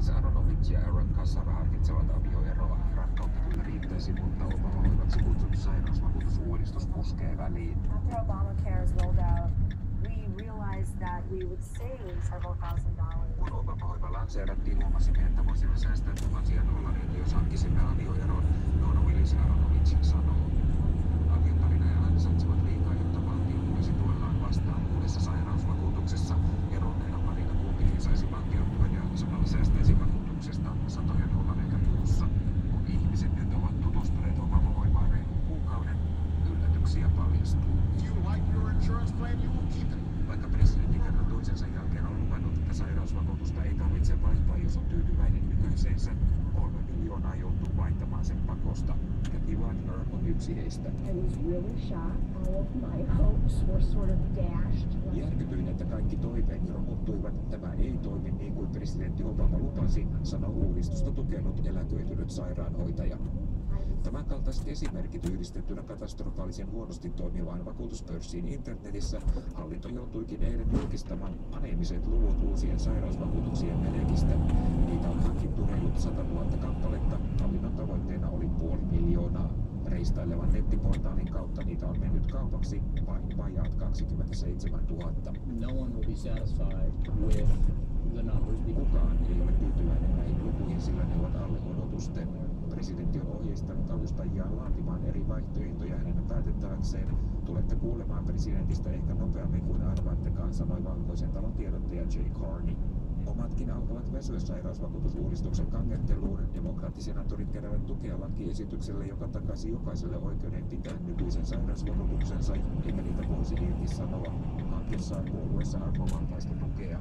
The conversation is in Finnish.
Willis Aronovich ja Aaron Kassar harkitsevat avioeroa. Rakkautta kyllä riittäisi, mutta Obama-hoivaksi kutsuttu sairausvakuutusuudistus puskee väliin. After Obamacare is rolled out, we realized that we would save several $1,000s. Kun Obama-hoiva lanseerattiin, huomasimme, että voisimme säästää tuhansia dollareita, jos hankkisimme avioeron, Donna Willis Aronovich sanoo. Avioparina ja ansaitsevat liikaa, jotta valtio tulisi tuellaan vastaan uudessa sairausvakuutuksessa. Eronneena parina kumpikin saisi valtion tuen ja samalla säästäisi vakuutuksesta satoja dollareita kuussa. Kun ihmiset nyt ovat tutustuneet Obama-hoivaan reilun kuukauden, yllätyksiä paljastuu. Vaikka presidentti kerran toisensa jälkeen on luvannut, että sairausvakuutusta ei tarvitse vaihtaa, jos on tyytyväinen nykyiseensä, 3 miljoonaa joutuu vaihtamaan sen pakosta. Kathy Wagner on yksi heistä. I was really shocked. All of my hopes were sort of dashed. Järkytyin, että kaikki toiveeni romuttuivat. Tämä ei toimi niin kuin presidentti Obama lupasi, sanoi uudistusta tukenut eläköitynyt sairaanhoitaja. Tämän kaltaiset esimerkit yhdistettynä katastrofaalisen huonosti toimivaan vakuutuspörssiin internetissä hallinto joutuikin eilen julkistamaan aneemiset luvut uusien sairausvakuutuksien menekistä. Niitä on hankittu reilut 100 000 kappaletta. Hallinnon tavoitteena oli 500 000. Reistailevan nettiportaalin kautta niitä on mennyt kaupaksi vain vajaat 27 000. No one will be satisfied with the numbers. Kukaan ei ole tyytyväinen näihin lukuihin, sillä ne ovat alle odotusten. Presidentti on ohjeistanut avustajiaan laatimaan eri vaihtoehtoja hänen päätettäväkseen. Tulette kuulemaan presidentistä ehkä nopeammin kuin arvaattekaan, sanoi Valkoisen talon tiedottaja Jay Carney. Omatkin alkavat väsyä sairausvakuutusuudistuksen kangerteluun. Demokraattisenaattorit keräävät tukea lakiesitykselle, joka takaisi jokaiselle oikeuden pitää nykyisen sairausvakuutuksensa, eikä niitä voisi irtisanoa. Hanke saa puolueessa arvovaltaista tukea.